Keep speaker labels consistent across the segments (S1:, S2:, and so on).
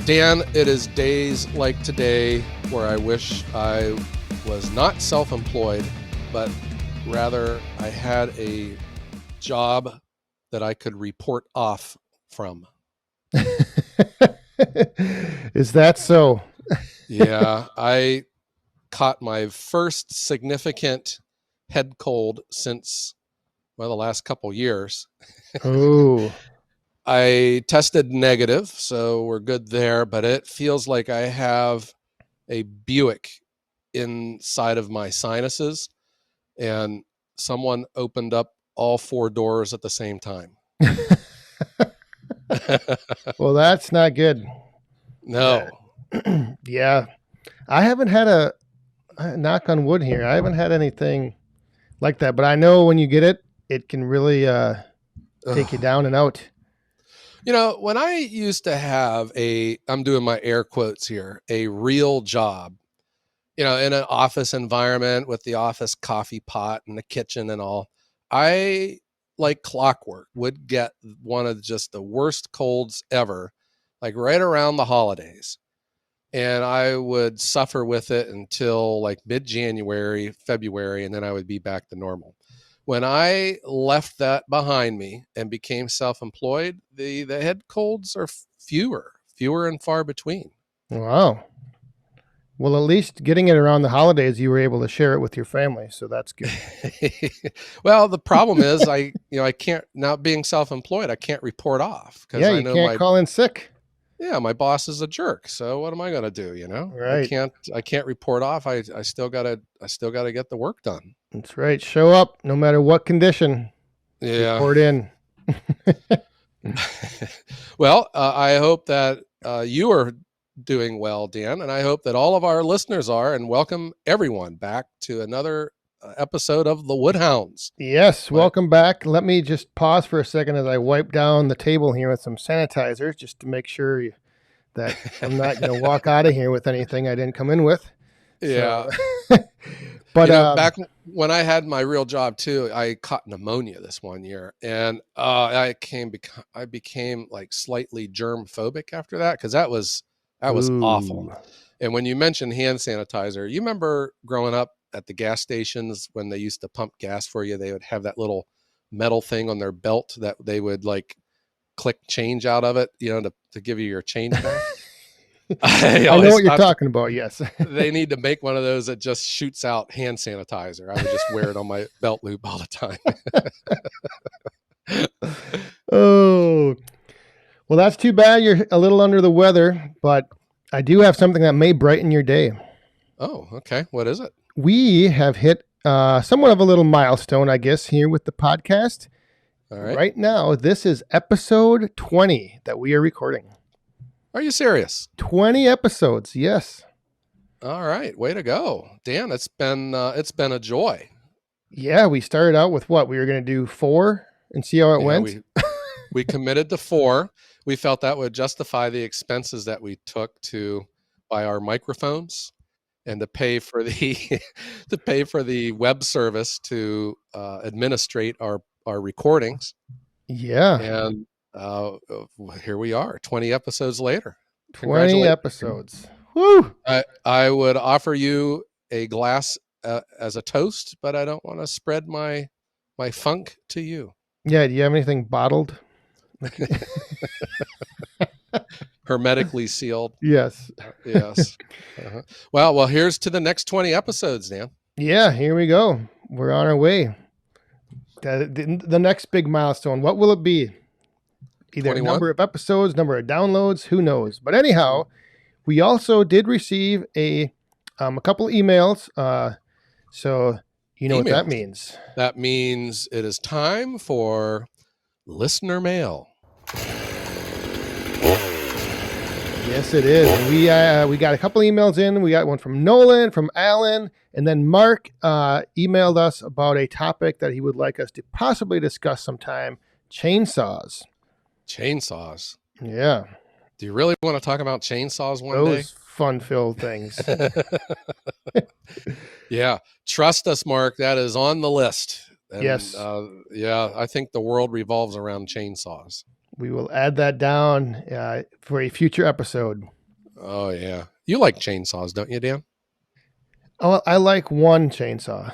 S1: Dan, it is days like today where I wish I was not self-employed, but rather I had a job that I could report off from.
S2: Is that so?
S1: Yeah, I caught my first significant head cold since, well, the last couple years.
S2: Oh,
S1: I tested negative, so we're good there, but it feels like I have a Buick inside of my sinuses, and someone opened up all four doors at the same time.
S2: well, that's not good.
S1: No.
S2: Yeah, I haven't had a knock on wood here. I haven't had anything like that, but I know when you get it, it can really take you down and out.
S1: You know, when I used to have I'm doing my air quotes here, a real job, you know, in an office environment with the office coffee pot and the kitchen and all, I, like clockwork, would get one of just the worst colds ever, like right around the holidays. And I would suffer with it until like mid-January, February, and then I would be back to normal. When I left that behind me and became self-employed, the head colds are fewer and far between.
S2: Wow. Well, at least getting it around the holidays, you were able to share it with your family, so that's good.
S1: Well, the problem is I can't, now being self-employed, I can't report off because
S2: Yeah,
S1: I
S2: you
S1: know
S2: can't call in sick.
S1: my boss is a jerk. So what am I going to do? You know,
S2: Right.
S1: I can't report off. I still gotta get the work done.
S2: That's right. Show up no matter what condition.
S1: Yeah.
S2: Report in.
S1: Well, I hope that you are doing well, Dan, and I hope that all of our listeners are, and welcome everyone back to another episode of the Woodhounds.
S2: Yes, welcome back. Let me just pause for a second as I wipe down the table here with some sanitizer just to make sure that I'm not going to walk out of here with anything I didn't come in with.
S1: Yeah.
S2: So, but
S1: back when I had my real job too, I caught pneumonia this one year, and I became like slightly germ phobic after that, because that was awful. And when you mentioned hand sanitizer, you remember growing up at the gas stations when they used to pump gas for you, they would have that little metal thing on their belt that they would like click change out of it, you know, to give you your change back.
S2: I know what you're talking about. Yes.
S1: They need to make one of those that just shoots out hand sanitizer. I would just wear it on my belt loop all the time.
S2: Oh, well, that's too bad. You're a little under the weather, but I do have something that may brighten your day.
S1: Oh, okay. What is it?
S2: We have hit somewhat of a little milestone, I guess, here with the podcast.
S1: All right.
S2: Right now, this is episode 20 that we are recording.
S1: Are you serious?
S2: 20 episodes, yes.
S1: All right, way to go, Dan. It's been a joy.
S2: Yeah, we started out with what we were going to do 4 and see how it went.
S1: We committed to 4. We felt that would justify the expenses that we took to buy our microphones and to pay for the web service to administrate our recordings.
S2: Yeah.
S1: And here we are, 20 episodes later.
S2: 20 episodes. Woo!
S1: I would offer you a glass as a toast, but I don't want to spread my funk to you.
S2: Yeah, do you have anything bottled?
S1: Hermetically sealed.
S2: Yes.
S1: Yes. Uh-huh. Well, here's to the next 20 episodes, Dan.
S2: Yeah, here we go. We're on our way. The next big milestone, what will it be? Either
S1: 21?
S2: Number of episodes, number of downloads, who knows? But anyhow, we also did receive a couple emails. So you know what that means. That
S1: means it is time for listener mail.
S2: Yes, it is. We got a couple emails in. We got one from Nolan, from Alan, and then Mark emailed us about a topic that he would like us to possibly discuss sometime: chainsaws.
S1: Chainsaws.
S2: Yeah.
S1: Do you really want to talk about chainsaws one day?
S2: Those fun-filled things.
S1: Yeah. Trust us, Mark. That is on the list. And,
S2: yes.
S1: Yeah, I think the world revolves around chainsaws.
S2: We will add that down for a future episode.
S1: Oh yeah, you like chainsaws, don't you, Dan?
S2: Oh, I like one chainsaw,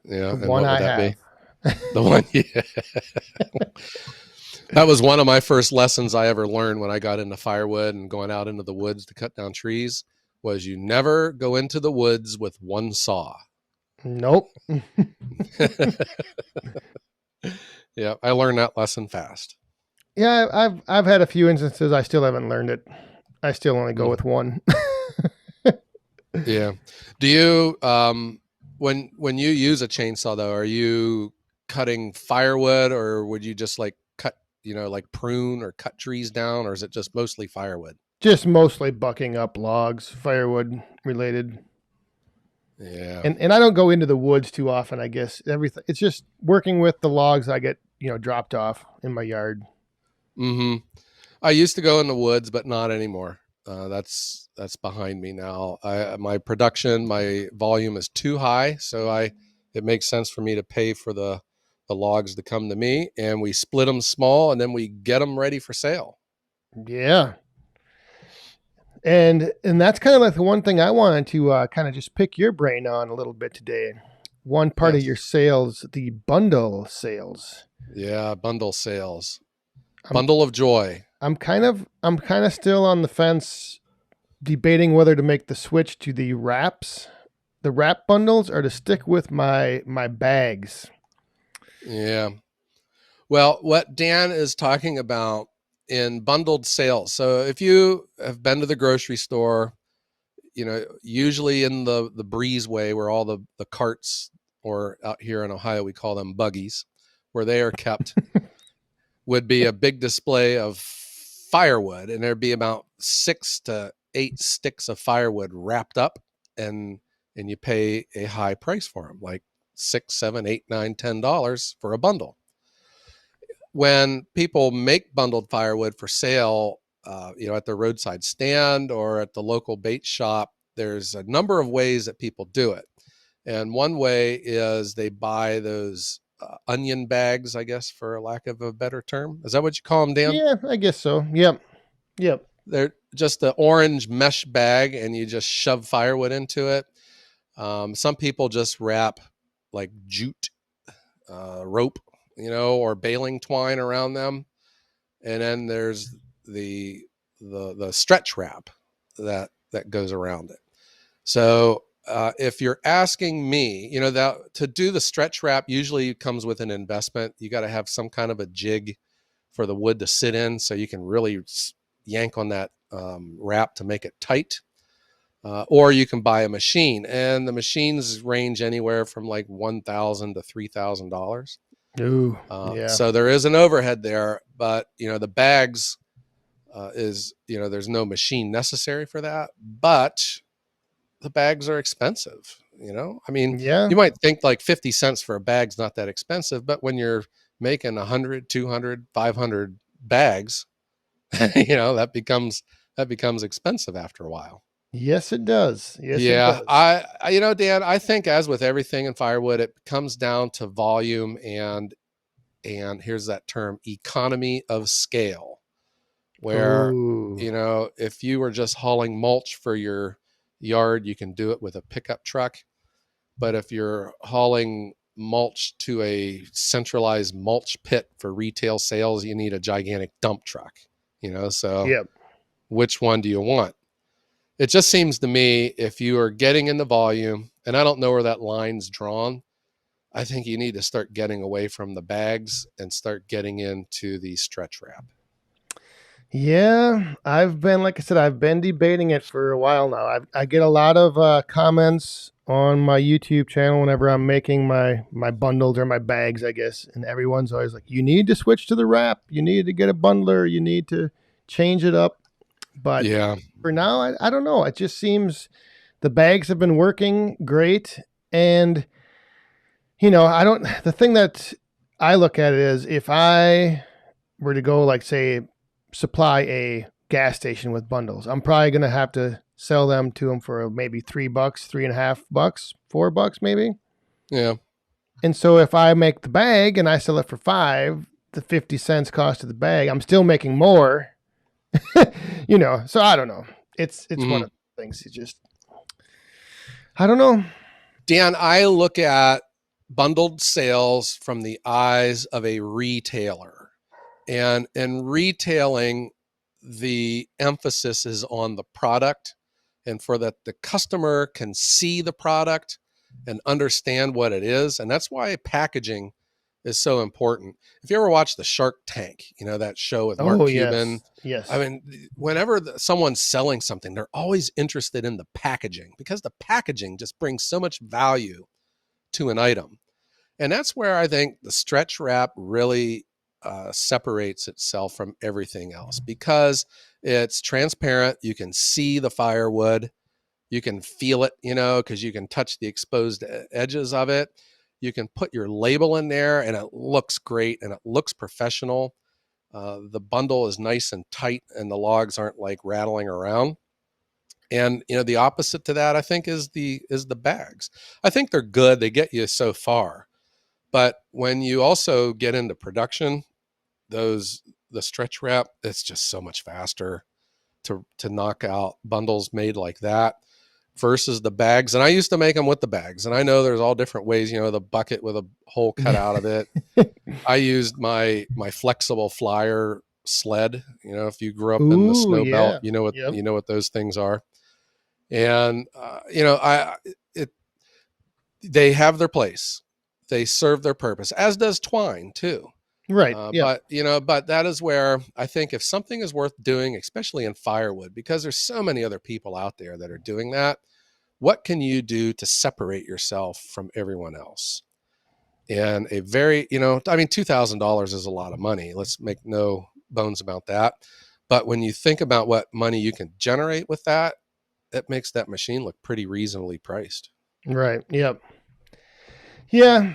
S1: Yeah,
S2: the
S1: and
S2: one
S1: what would
S2: I
S1: that
S2: have.
S1: be? The one. Yeah. That was one of my first lessons I ever learned when I got into firewood and going out into the woods to cut down trees. Was you never go into the woods with one saw.
S2: Nope.
S1: Yeah, I learned that lesson fast.
S2: Yeah, I've had a few instances. I still haven't learned it. I still only go
S1: Mm,
S2: with one.
S1: yeah. Do you when you use a chainsaw though, are you cutting firewood or would you just like cut, like prune or cut trees down, or is it just mostly firewood?
S2: Just mostly bucking up logs, firewood related.
S1: Yeah.
S2: And I don't go into the woods too often. I guess everything. It's just working with the logs I get dropped off in my yard.
S1: Mhm. I used to go in the woods, but not anymore. That's behind me now. My production, my volume is too high, so I it makes sense for me to pay for the logs to come to me, and we split them small, and then we get them ready for sale.
S2: Yeah, and that's kind of like the one thing I wanted to kind of just pick your brain on a little bit today. One part of your
S1: Yes,
S2: sales, the bundle sales.
S1: yeah, bundle sales,
S2: I'm
S1: bundle of joy.
S2: I'm kind of still on the fence, debating whether to make the switch to the wrap bundles, or to stick with my bags.
S1: Yeah. Well, what Dan is talking about in bundled sales. So if you have been to the grocery store, usually in the breezeway where all the carts, or out here in Ohio we call them buggies, where they are kept, would be a big display of firewood, and there'd be about 6 to 8 sticks of firewood wrapped up, and you pay a high price for them, like 6, 7, 8, 9, $10 for a bundle. When people make bundled firewood for sale, at the roadside stand or at the local bait shop, there's a number of ways that people do it. And one way is they buy those onion bags, I guess, for lack of a better term. Is that what you call them, Dan?
S2: Yeah, I guess so. Yep. Yep.
S1: They're just the orange mesh bag, and you just shove firewood into it. Some people just wrap like jute rope, or baling twine around them, and then there's the the stretch wrap that goes around it. So if you're asking me, that to do the stretch wrap usually comes with an investment. You got to have some kind of a jig for the wood to sit in, so you can really yank on that wrap to make it tight. Or you can buy a machine, and the machines range anywhere from like $1,000 to $3,000.
S2: Ooh, yeah.
S1: So there is an overhead there, but the bags is there's no machine necessary for that, but the bags are expensive. I mean,
S2: Yeah.
S1: you might think like 50 cents for a bag's not that expensive, but when you're making 100, 200, 500 bags, that becomes expensive after a while.
S2: Yes, it does. Yes, it
S1: Yeah,
S2: does.
S1: Dan, I think as with everything in firewood, it comes down to volume and here's that term, economy of scale, where
S2: Ooh.
S1: if you were just hauling mulch for your yard, you can do it with a pickup truck. But if you're hauling mulch to a centralized mulch pit for retail sales, you need a gigantic dump truck. So
S2: Yep.
S1: which one do you want? It just seems to me, if you are getting in the volume, and I don't know where that line's drawn, I think you need to start getting away from the bags and start getting into the stretch wrap.
S2: Yeah, like I said, I've been debating it for a while now. I get a lot of comments on my YouTube channel whenever I'm making my bundles or my bags, I guess, and everyone's always like, "You need to switch to the wrap. You need to get a bundler. You need to change it up." But
S1: Yeah.
S2: for now, I don't know. It just seems the bags have been working great, and I don't. The thing that I look at it is, if I were to go, like, say, supply a gas station with bundles, I'm probably going to have to sell them to them for maybe $3, $3.50, $4 maybe.
S1: Yeah.
S2: And so if I make the bag and I sell it for 5, the 50 cents cost of the bag, I'm still making more. So I don't know. It's one
S1: Hmm.
S2: of the things. You just I don't know.
S1: Dan, I look at bundled sales from the eyes of a retailer. And in retailing, the emphasis is on the product, and for that the customer can see the product and understand what it is. And that's why packaging is so important. If you ever watch the Shark Tank, that show with Mark
S2: Oh
S1: Cuban,
S2: yes,
S1: I
S2: yes,
S1: mean, whenever someone's selling something, they're always interested in the packaging because the packaging just brings so much value to an item. And that's where I think the stretch wrap really separates itself from everything else because it's transparent. You can see the firewood, you can feel it, because you can touch the exposed edges of it. You can put your label in there and it looks great and it looks professional. The bundle is nice and tight and the logs aren't like rattling around. And the opposite to that, I think, is the bags. I think they're good. They get you so far. But when you also get into production, the stretch wrap, it's just so much faster to knock out bundles made like that versus the bags. And I used to make them with the bags. And I know there's all different ways, the bucket with a hole cut out of it. I used my flexible flyer sled. If you grew up in the
S2: Ooh
S1: snow belt,
S2: yeah, yep,
S1: you know what those things are. And I it they have their place. They serve their purpose, as does twine too.
S2: right, yep,
S1: But that is where I think if something is worth doing, especially in firewood, because there's so many other people out there that are doing that, what can you do to separate yourself from everyone else? And a very, I mean, $2,000 is a lot of money. Let's make no bones about that. But when you think about what money you can generate with that, it makes that machine look pretty reasonably priced.
S2: right, yep, yeah.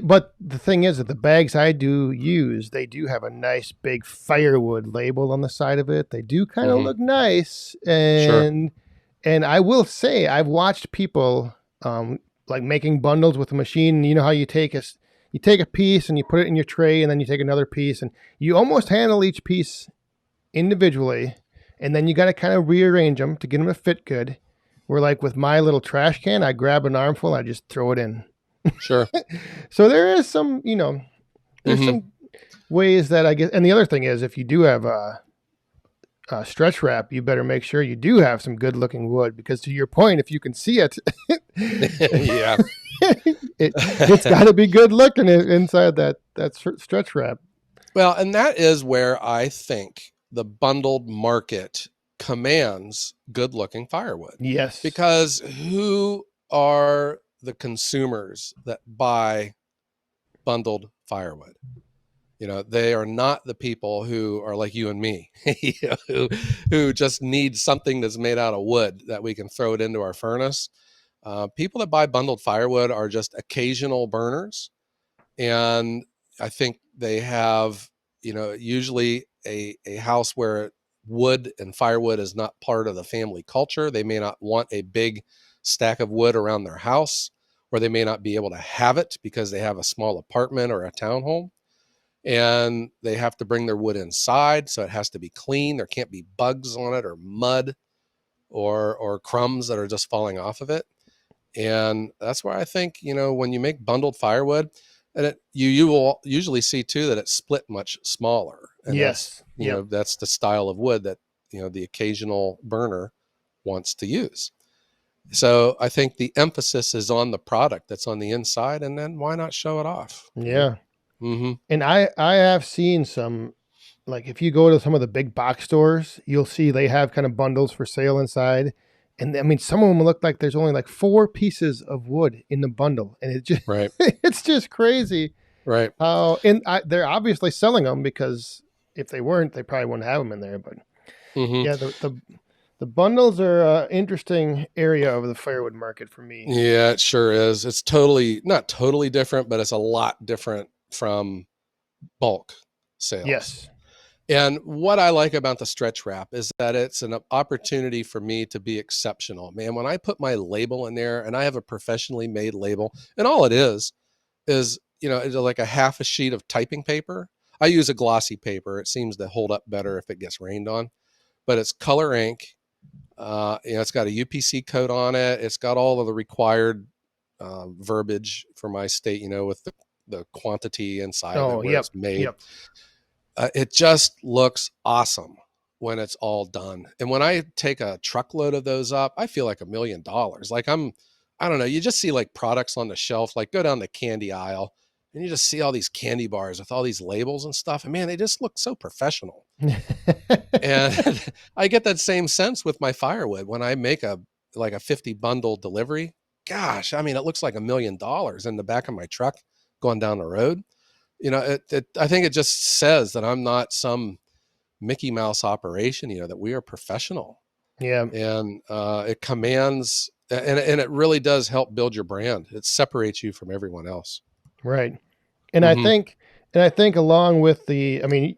S2: But the thing is that the bags I do use, they do have a nice big firewood label on the side of it. They do kind of
S1: Mm-hmm.
S2: look nice,
S1: Sure.
S2: and I will say I've watched people like making bundles with a machine. You know how you take a piece and you put it in your tray, and then you take another piece, and you almost handle each piece individually, and then you got to kind of rearrange them to get them to fit good. Where like with my little trash can, I grab an armful, I just throw it in.
S1: Sure.
S2: So there is some, there's
S1: Mm-hmm.
S2: some ways that I guess. And the other thing is, if you do have a stretch wrap, you better make sure you do have some good looking wood because, to your point, if you can see it,
S1: Yeah.
S2: it's got to be good looking inside that stretch wrap.
S1: Well, and that is where I think the bundled market commands good looking firewood
S2: Yes.
S1: because who are the consumers that buy bundled firewood? They are not the people who are like you and me, who just need something that's made out of wood that we can throw it into our furnace. People that buy bundled firewood are just occasional burners, and I think they have, usually a house where wood and firewood is not part of the family culture. They may not want a big stack of wood around their house, or they may not be able to have it because they have a small apartment or a townhome and they have to bring their wood inside, so it has to be clean. There can't be bugs on it or mud or crumbs that are just falling off of it. And that's why I think, when you make bundled firewood, and you will usually see too that it's split much smaller, and that's
S2: Yes. Yep.
S1: that's the style of wood that the occasional burner wants to use. So I think the emphasis is on the product that's on the inside, and then why not show it off?
S2: Yeah.
S1: Mm-hmm.
S2: And I have seen some, like if you go to some of the big box stores, you'll see they have kind of bundles for sale inside. And I mean, some of them look like there's only like 4 pieces of wood in the bundle, and it just
S1: Right.
S2: it's just crazy
S1: Right.
S2: how. And they're obviously selling them because if they weren't, they probably wouldn't have them in there. But
S1: Mm-hmm.
S2: yeah, the bundles are an interesting area of the firewood market for me.
S1: Yeah, it sure is. It's not totally different, but it's a lot different from bulk sales.
S2: Yes.
S1: And what I like about the stretch wrap is that it's an opportunity for me to be exceptional. Man, when I put my label in there, and I have a professionally made label, and all it is, it's like a half a sheet of typing paper. I use a glossy paper. It seems to hold up better if it gets rained on, but it's color ink. It's got a UPC code on it. It's got all of the required verbiage for my state, with the quantity inside of it,
S2: Oh,
S1: where
S2: yep,
S1: it's made.
S2: yep.
S1: It just looks awesome when it's all done. And when I take a truckload of those up, I feel like $1,000,000. Like I don't know, you just see like products on the shelf, like go down the candy aisle and you just see all these candy bars with all these labels and stuff. And man, they just look so professional. And I get that same sense with my firewood when I make a 50 bundle delivery. Gosh, I mean, it looks like $1,000,000 in the back of my truck going down the road. I think it just says that I'm not some Mickey Mouse operation, that we are professional,
S2: Yeah,
S1: and it commands, and it really does help build your brand. It separates you from everyone else.
S2: right. And I
S1: Hmm.
S2: think and I think along with I mean,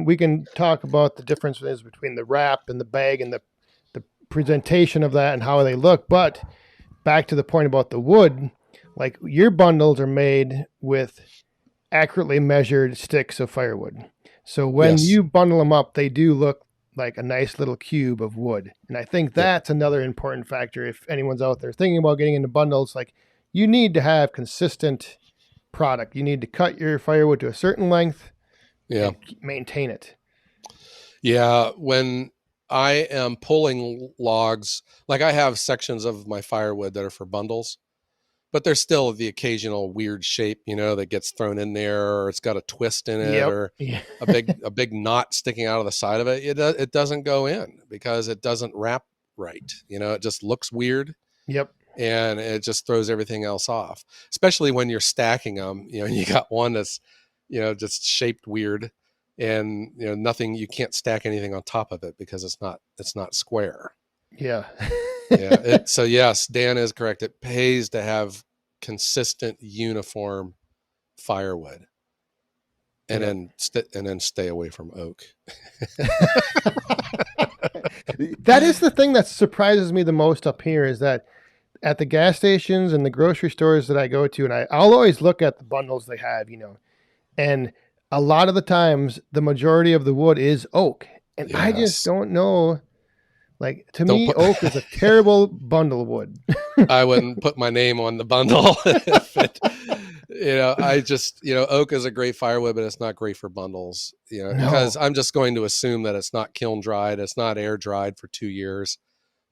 S2: we can talk about the differences between the wrap and the bag and the presentation of that and how they look, but back to the point about the wood, like your bundles are made with accurately measured sticks of firewood. So when
S1: Yes.
S2: you bundle them up, they do look like a nice little cube of wood. And I think
S1: Yep.
S2: that's another important factor if anyone's out there thinking about getting into bundles. Like, you need to have consistent product. You need to cut your firewood to a certain length
S1: Yeah.
S2: and maintain it.
S1: Yeah. When I am pulling logs, like I have sections of my firewood that are for bundles, but there's still the occasional weird shape, that gets thrown in there, or it's got a twist in it,
S2: Yep.
S1: or
S2: Yeah.
S1: a big knot sticking out of the side of it. It doesn't go in because it doesn't wrap right. It just looks weird,
S2: Yep.
S1: and it just throws everything else off. Especially when you're stacking them, and you got one that's, just shaped weird, and nothing. You can't stack anything on top of it because it's not square.
S2: Yeah.
S1: Yeah. So yes, Dan is correct. It pays to have consistent, uniform firewood, and
S2: Yep.
S1: then stay away from oak.
S2: That is the thing that surprises me the most up here is that at the gas stations and the grocery stores that I go to, and I'll always look at the bundles they have, and a lot of the times the majority of the wood is oak. And I just
S1: Yes.
S2: don't know. Like, to
S1: Don't
S2: me,
S1: put.
S2: oak is a terrible bundle wood.
S1: I wouldn't put my name on the bundle. If it, I just, oak is a great firewood, but it's not great for bundles. Because
S2: No.
S1: I'm just going to assume that it's not kiln dried, it's not air dried for 2 years.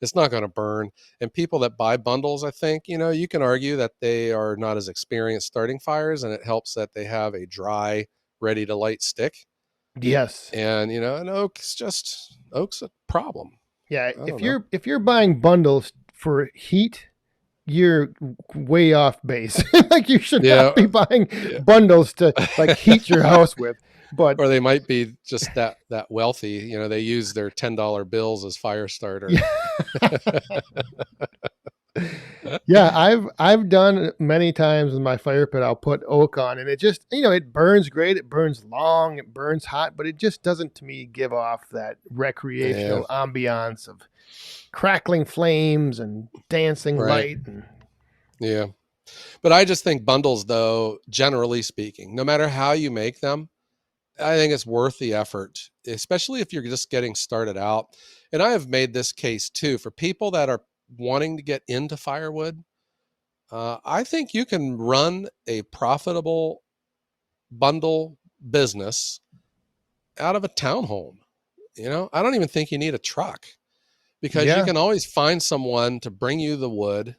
S1: It's not going to burn. And people that buy bundles, I think, you can argue that they are not as experienced starting fires, and it helps that they have a dry, ready to light stick.
S2: Yes.
S1: And an oak's a problem.
S2: Yeah.
S1: I
S2: If
S1: don't know.
S2: you're buying bundles for heat, you're way off base. Like, you should
S1: Yeah,
S2: not be buying
S1: yeah.
S2: bundles to like heat your house with. But
S1: Or they might be just that wealthy. They use their $10 bills as fire starter.
S2: yeah, yeah, I've done many times with my fire pit. I'll put oak on, and it just it burns great. It burns long. It burns hot, but it just doesn't to me give off that
S1: Yeah,
S2: recreational ambiance of crackling flames and dancing
S1: right.
S2: light. And
S1: Yeah. But I just think bundles, though, generally speaking, no matter how you make them, I think it's worth the effort, especially if you're just getting started out. And I have made this case too for people that are wanting to get into firewood. I think you can run a profitable bundle business out of a townhome. I don't even think you need a truck, because you
S2: yeah,
S1: can always find someone to bring you the wood.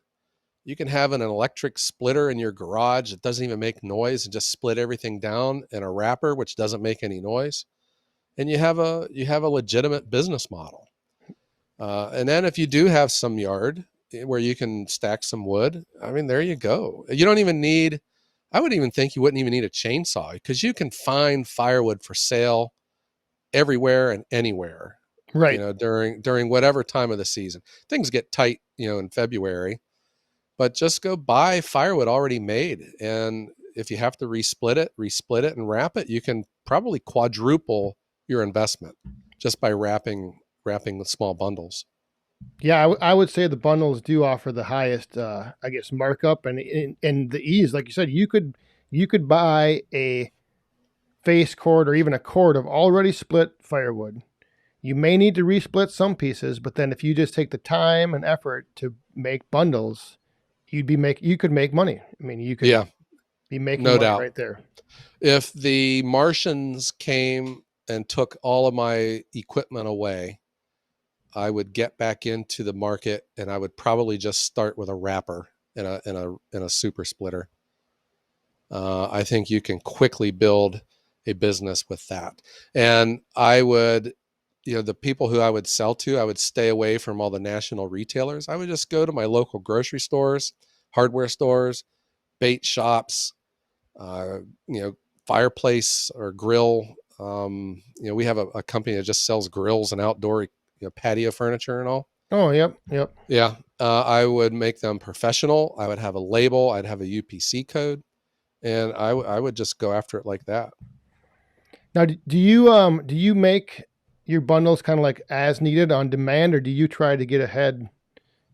S1: You can have an electric splitter in your garage that doesn't even make noise, and just split everything down in a wrapper, which doesn't make any noise. And you have a legitimate business model. And then if you do have some yard where you can stack some wood, I mean, there you go. You don't even need. I would even think you wouldn't even need a chainsaw, because you can find firewood for sale everywhere and anywhere.
S2: right.
S1: During whatever time of the season. Things get tight, in February, but just go buy firewood already made. And if you have to resplit it and wrap it, you can probably quadruple your investment just by wrapping with small bundles.
S2: Yeah, I would say the bundles do offer the highest, I guess, markup and the ease. Like you said, you could buy a face cord or even a cord of already split firewood. you may need to resplit some pieces, but then if you just take the time and effort to make bundles, you could make money. I mean, you could
S1: Yeah,
S2: be making
S1: no
S2: money
S1: doubt.
S2: right there.
S1: If the Martians came and took all of my equipment away, I would get back into the market, and I would probably just start with a wrapper in a super splitter. I think you can quickly build a business with that. And I would, the people who I would sell to, I would stay away from all the national retailers. I would just go to my local grocery stores, hardware stores, bait shops, uh, you know, fireplace or grill. We have a company that just sells grills and outdoor, patio furniture and all.
S2: Oh, yep, yep.
S1: Yeah. I would make them professional. I would have a label. I'd have a UPC code, and I would just go after it like that.
S2: Now, do you make your bundles kind of like as needed on demand, or do you try to get ahead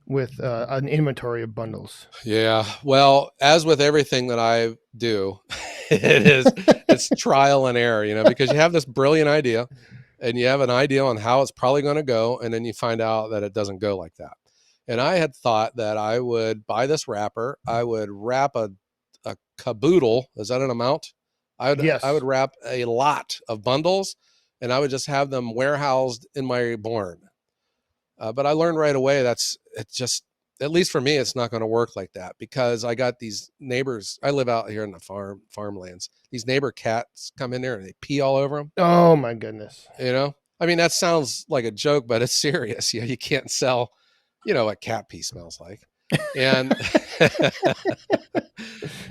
S2: with an inventory of bundles?
S1: Yeah. Well, as with everything that I do, it's trial and error, because you have this brilliant idea and you have an idea on how it's probably going to go. And then you find out that it doesn't go like that. And I had thought that I would buy this wrapper. I would wrap a caboodle. Is that an amount? I would
S2: Yes.
S1: wrap a lot of bundles, and I would just have them warehoused in my barn. But I learned right away it's just, at least for me, it's not going to work like that, because I got these neighbors. I live out here in the farmlands. These neighbor cats come in there and they pee all over them.
S2: Oh my goodness.
S1: I mean, that sounds like a joke, but it's serious. You can't sell, what cat pee smells like. And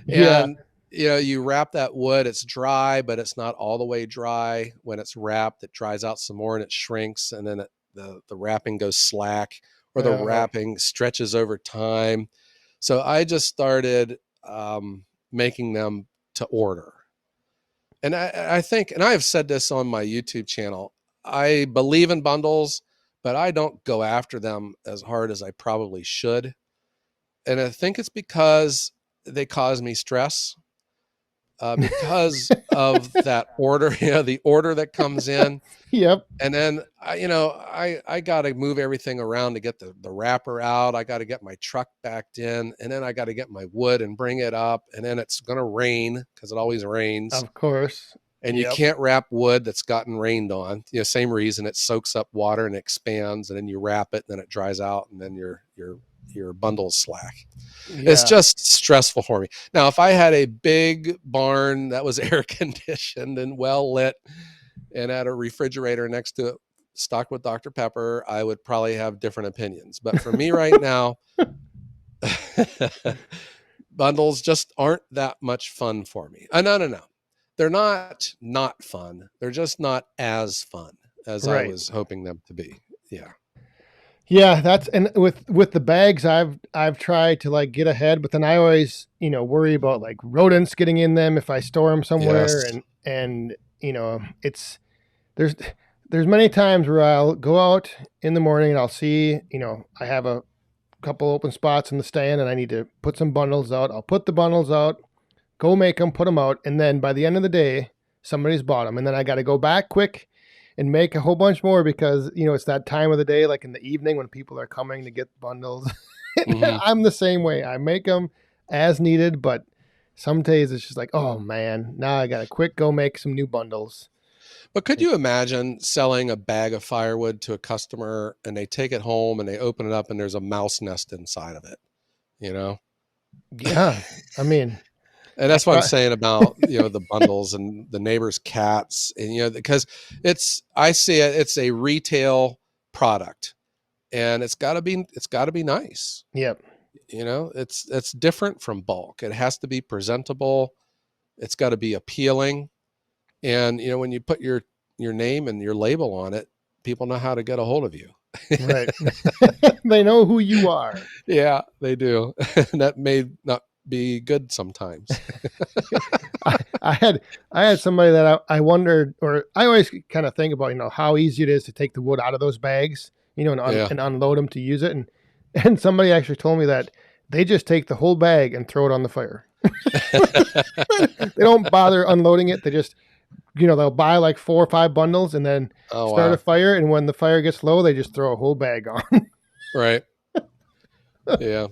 S2: Yeah.
S1: and you wrap that wood. It's dry, but it's not all the way dry. When it's wrapped, it dries out some more and it shrinks, and then the wrapping goes slack, or the
S2: Uh,
S1: wrapping stretches over time. So I just started making them to order. And I think, and I have said this on my YouTube channel, I believe in bundles, but I don't go after them as hard as I probably should. And I think it's because they cause me stress, because of that order, the order that comes in.
S2: yep.
S1: And then I got to move everything around to get the wrapper out. I got to get my truck backed in, and then I got to get my wood and bring it up. And then it's going to rain, because it always rains.
S2: Of course.
S1: And you
S2: Yep.
S1: can't wrap wood that's gotten rained on. Same reason, it soaks up water and expands, and then you wrap it, and then it dries out, and then your bundle's slack. It's
S2: Yeah.
S1: just stressful for me. Now, if I had a big barn that was air conditioned and well lit, and had a refrigerator next to it stocked with Dr. Pepper, I would probably have different opinions. But for me right now, bundles just aren't that much fun for me. No. They're not fun. They're just not as fun as I
S2: Right.
S1: was hoping them to be. Yeah.
S2: Yeah, and with the bags, I've tried to like get ahead, but then I always worry about like rodents getting in them if I store them somewhere,
S1: Yes.
S2: and it's there's many times where I'll go out in the morning and I'll see I have a couple open spots in the stand and I need to put some bundles out. I'll put the bundles out, go make them, put them out, and then by the end of the day, somebody's bought them, and then I got to go back quick and make a whole bunch more, because it's that time of the day, like in the evening when people are coming to get bundles.
S1: Mm-hmm.
S2: I'm the same way. I make them as needed, but some days it's just like, oh man, now I got to quick go make some new bundles.
S1: But could you imagine selling a bag of firewood to a customer, and they take it home and they open it up and there's a mouse nest inside of it,
S2: Yeah, I mean,
S1: And that's what I'm saying about, the bundles and the neighbors' cats, and, because I see it's a retail product, and it's gotta be nice.
S2: yep.
S1: It's different from bulk. It has to be presentable. It's got to be appealing. And, when you put your name and your label on it, people know how to get a hold of you.
S2: Right. They know who you are.
S1: Yeah, they do. And that may not be good sometimes.
S2: I had somebody that I wondered, or I always kind of think about, how easy it is to take the wood out of those bags, and unload them to use it. And somebody actually told me that they just take the whole bag and throw it on the fire. They don't bother unloading it. They just they'll buy like 4 or 5 bundles and then
S1: Oh,
S2: start a
S1: wow.
S2: fire. And when the fire gets low, they just throw a whole bag on.
S1: Right. Yeah.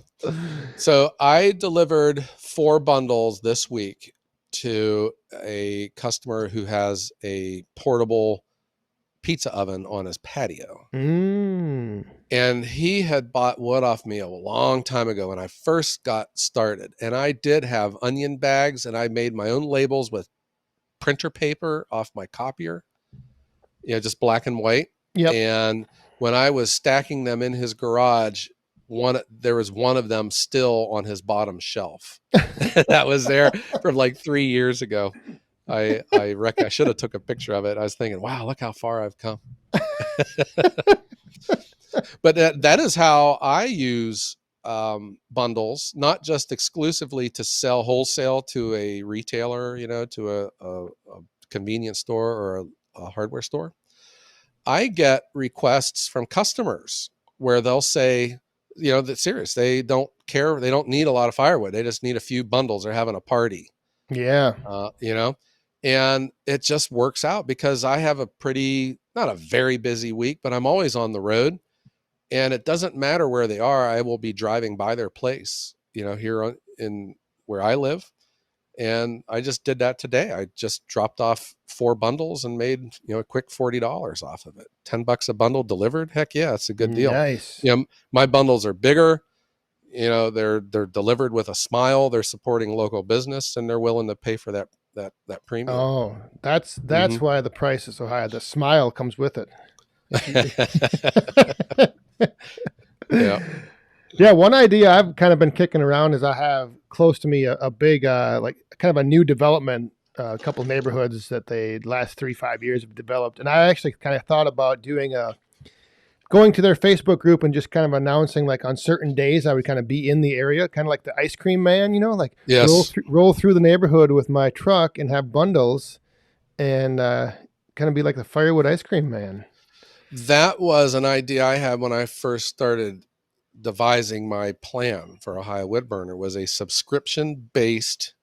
S1: So I delivered 4 bundles this week to a customer who has a portable pizza oven on his patio.
S2: Mm.
S1: And he had bought wood off me a long time ago when I first got started. And I did have onion bags, and I made my own labels with printer paper off my copier, just black and white.
S2: Yep.
S1: And when I was stacking them in his garage, there was one of them still on his bottom shelf. That was there from like 3 years ago. I reckon I should have took a picture of it. I was thinking, wow, look how far I've come. But that is how I use bundles, not just exclusively to sell wholesale to a retailer, to a convenience store or a hardware store. I get requests from customers where they'll say, that serious. They don't care. They don't need a lot of firewood. They just need a few bundles. They're having a party,
S2: Yeah.
S1: uh, you know, and it just works out because I have not a very busy week, but I'm always on the road, and it doesn't matter where they are. I will be driving by their place, here in where I live. And I just did that today. I just dropped off 4 bundles and made, a quick $40 off of it. $10 a bundle delivered. Heck yeah, it's a good deal.
S2: Nice.
S1: My bundles are bigger. They're delivered with a smile. They're supporting local business, and they're willing to pay for that premium.
S2: Oh, that's
S1: Hmm.
S2: why the price is so high. The smile comes with it. If you
S1: Yeah.
S2: Yeah, one idea I've kind of been kicking around is I have close to me a big like kind of a new development, a couple neighborhoods that they last 3 5 years have developed, and I actually kind of thought about doing a going to their Facebook group and just kind of announcing like on certain days I would kind of be in the area, kind of like the ice cream man, like
S1: Yes.
S2: roll through the neighborhood with my truck and have bundles and kind of be like the Firewood ice cream man.
S1: That was an idea I had when I first started devising my plan for Ohio Wood Burner, was a subscription based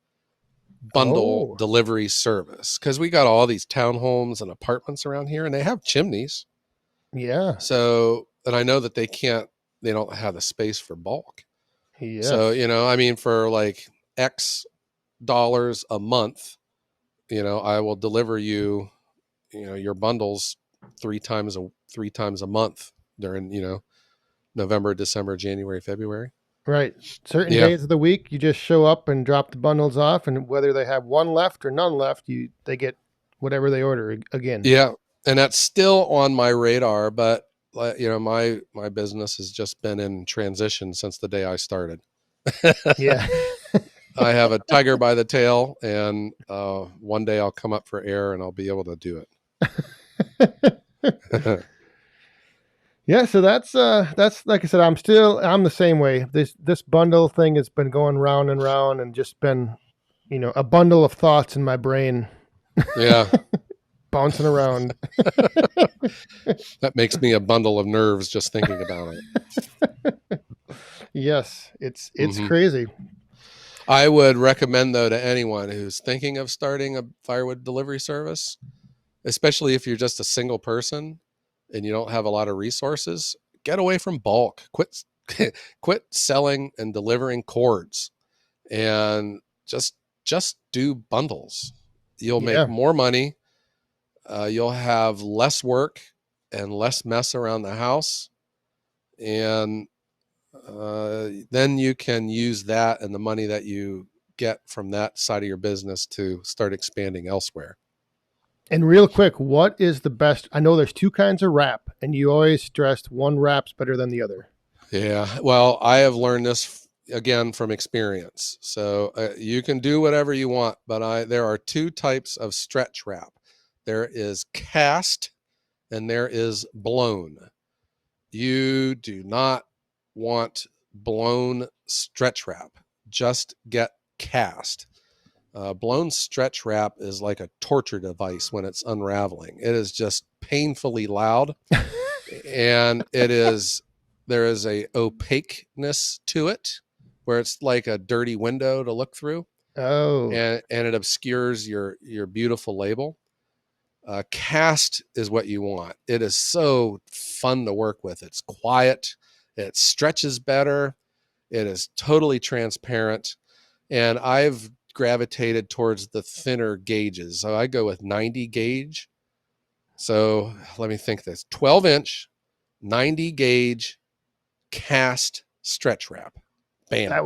S1: bundle
S2: Oh,
S1: delivery service, because we got all these townhomes and apartments around here, and they have chimneys.
S2: yeah,
S1: So, and I know that they don't have the space for bulk. So,
S2: yes,
S1: I mean, for like X dollars a month, I will deliver you, your bundles 3 times a month during, November, December, January, February.
S2: right. Certain
S1: Yeah.
S2: days of the week, you just show up and drop the bundles off, and whether they have one left or none left, they get whatever they order again.
S1: Yeah. And that's still on my radar, but my business has just been in transition since the day I started.
S2: Yeah.
S1: I have a tiger by the tail, and one day I'll come up for air and I'll be able to do it.
S2: Yeah, so that's like I said, I'm the same way. This bundle thing has been going round and round and just been, a bundle of thoughts in my brain
S1: Yeah.
S2: bouncing around.
S1: That makes me a bundle of nerves just thinking about it.
S2: Yes, it's
S1: Hmm.
S2: crazy.
S1: I would recommend, though, to anyone who's thinking of starting a firewood delivery service, especially if you're just a single person and you don't have a lot of resources, get away from bulk. Quit selling and delivering cords, and just do bundles. You'll make
S2: Yeah.
S1: more money. You'll have less work and less mess around the house, and then you can use that and the money that you get from that side of your business to start expanding elsewhere.
S2: And real quick, what is the best? I know there's two kinds of wrap, and you always stressed one wrap's better than the other.
S1: Yeah, well, I have learned this again from experience. So you can do whatever you want, but there are 2 types of stretch wrap. There is cast and there is blown. You do not want blown stretch wrap. Just get cast. Blown stretch wrap is like a torture device when it's unraveling. It is just painfully loud, and there is a opaqueness to it where it's like a dirty window to look through,
S2: Oh,
S1: and it obscures your beautiful label. Cast is what you want. It is so fun to work with. It's quiet. It stretches better. It is totally transparent. And I've gravitated towards the thinner gauges. So I go with 90 gauge. So let me think this 12-inch, 90 gauge cast stretch wrap. Bam.
S2: That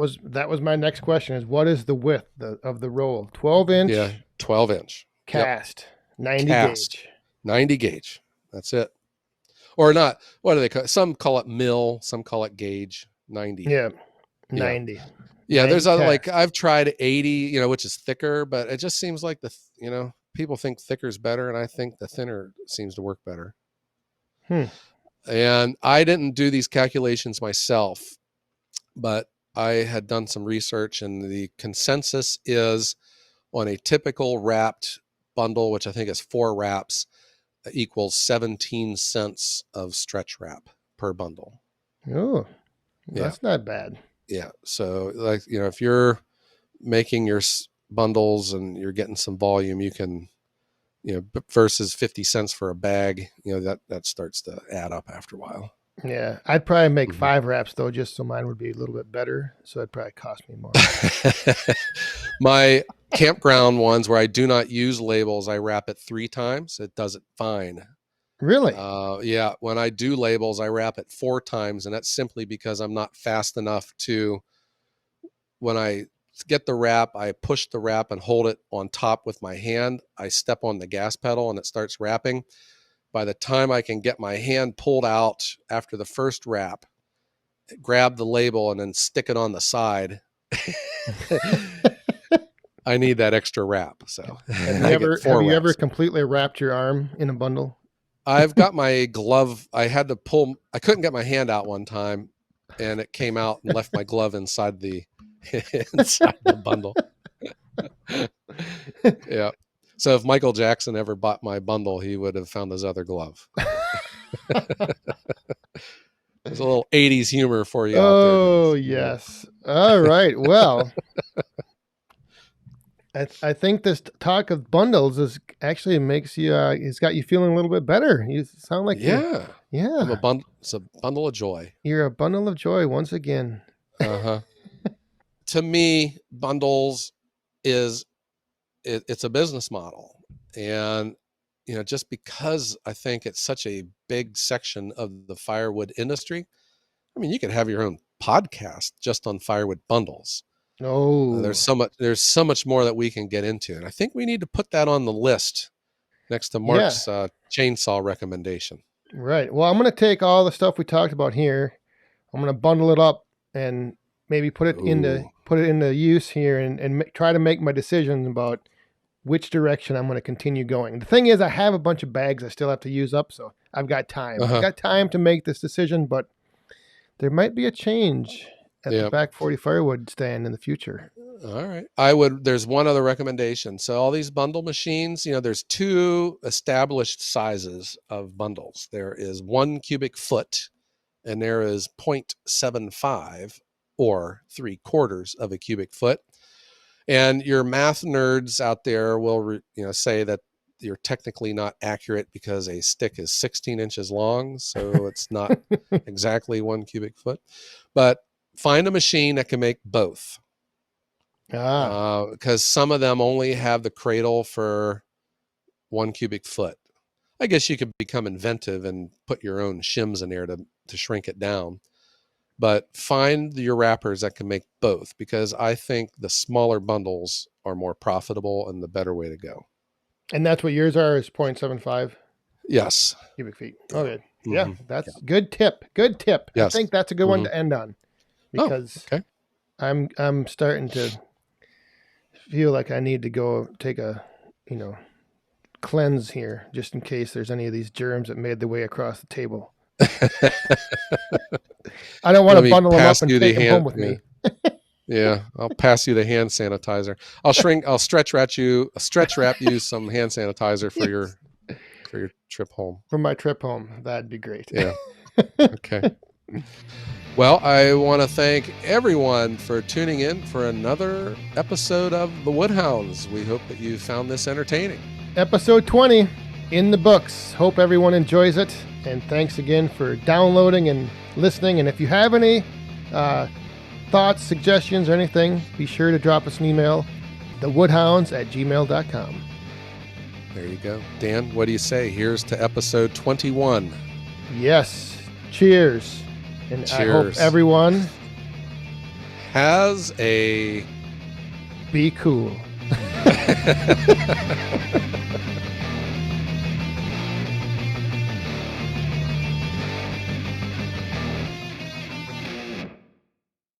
S2: was my next question is what is the width of the roll? 12-inch?
S1: Yeah, 12-inch.
S2: Cast. Yep. 90
S1: cast.
S2: gauge.
S1: 90 gauge. That's it. Or not. What do they call it? Some call it mil, some call it gauge. 90.
S2: Yeah. 90.
S1: Yeah,
S2: 90
S1: there's other,
S2: cast.
S1: like I've tried 80, which is thicker, but it just seems like people think thicker is better, and I think the thinner seems to work better. And I didn't do these calculations myself, but I had done some research, and the consensus is on a typical wrapped bundle, which I think is 4 wraps, equals 17 cents of stretch wrap per bundle.
S2: Oh, that's not bad.
S1: Yeah. So like, if you're making your bundles and you're getting some volume, you can, versus 50 cents for a bag, that starts to add up after a while.
S2: Yeah. I'd probably make 5 wraps though, just so mine would be a little bit better. So it'd probably cost me more.
S1: My campground ones where I do not use labels, I wrap it 3 times. It does it fine.
S2: Really?
S1: Yeah. When I do labels, I wrap it 4 times, and that's simply because I'm not fast enough to, when I get the wrap, I push the wrap and hold it on top with my hand. I step on the gas pedal and it starts wrapping. By the time I can get my hand pulled out after the first wrap, grab the label and then stick it on the side, I need that extra wrap. So
S2: have you ever completely wrapped your arm in a bundle?
S1: I've got my glove. I couldn't get my hand out one time, and it came out and left my glove inside the bundle. Yeah. So if Michael Jackson ever bought my bundle, he would have found his other glove. There's a little 80s humor for you out there.
S2: Oh, yes. All right. Well, I think this talk of bundles actually makes you, it's got you feeling a little bit better. You sound like
S1: yeah.
S2: Yeah.
S1: It's a bundle of joy.
S2: You're a bundle of joy once again.
S1: To me, bundles it's a business model. And, just because I think it's such a big section of the firewood industry, I mean, you could have your own podcast just on firewood bundles.
S2: Oh,
S1: there's so much more that we can get into. And I think we need to put that on the list next to Mark's chainsaw recommendation.
S2: Right. Well, I'm going to take all the stuff we talked about here. I'm going to bundle it up and maybe put it into use here and try to make my decisions about which direction I'm going to continue going. The thing is, I have a bunch of bags I still have to use up, so I've got time. I've got time to make this decision, but there might be a change at the Back 40 Firewood stand in the future.
S1: All right. There's one other recommendation. So all these bundle machines, there's 2 established sizes of bundles. There is 1 cubic foot, and there is 0.75 or 3/4 of a cubic foot. And your math nerds out there will, say that you're technically not accurate because a stick is 16 inches long. So it's not exactly 1 cubic foot, but find a machine that can make both. Because some of them only have the cradle for 1 cubic foot. I guess you could become inventive and put your own shims in there to shrink it down. But find your wrappers that can make both, because I think the smaller bundles are more profitable and the better way to go.
S2: And that's what yours are, is 0.75?
S1: Yes.
S2: Cubic feet. Okay. Yeah, that's good tip. Good tip. Yes. I think that's a good one to end on, because I'm starting to feel like I need to go take a, cleanse here, just in case there's any of these germs that made their way across the table. I don't want to bundle them up and take them home with me.
S1: Yeah, I'll pass you the hand sanitizer. I'll stretch wrap you some hand sanitizer for your trip home.
S2: For my trip home, that'd be great.
S1: Yeah. Okay. Well, I want to thank everyone for tuning in for another episode of the Wood Hounds. We hope that you found this entertaining.
S2: Episode 20. in the books. Hope everyone enjoys it. And thanks again for downloading and listening. And if you have any thoughts, suggestions, or anything, be sure to drop us an email, thewoodhounds@gmail.com.
S1: There you go. Dan, what do you say? Here's to episode 21.
S2: Yes. Cheers. And
S1: Cheers.
S2: I hope everyone
S1: has a...
S2: be cool.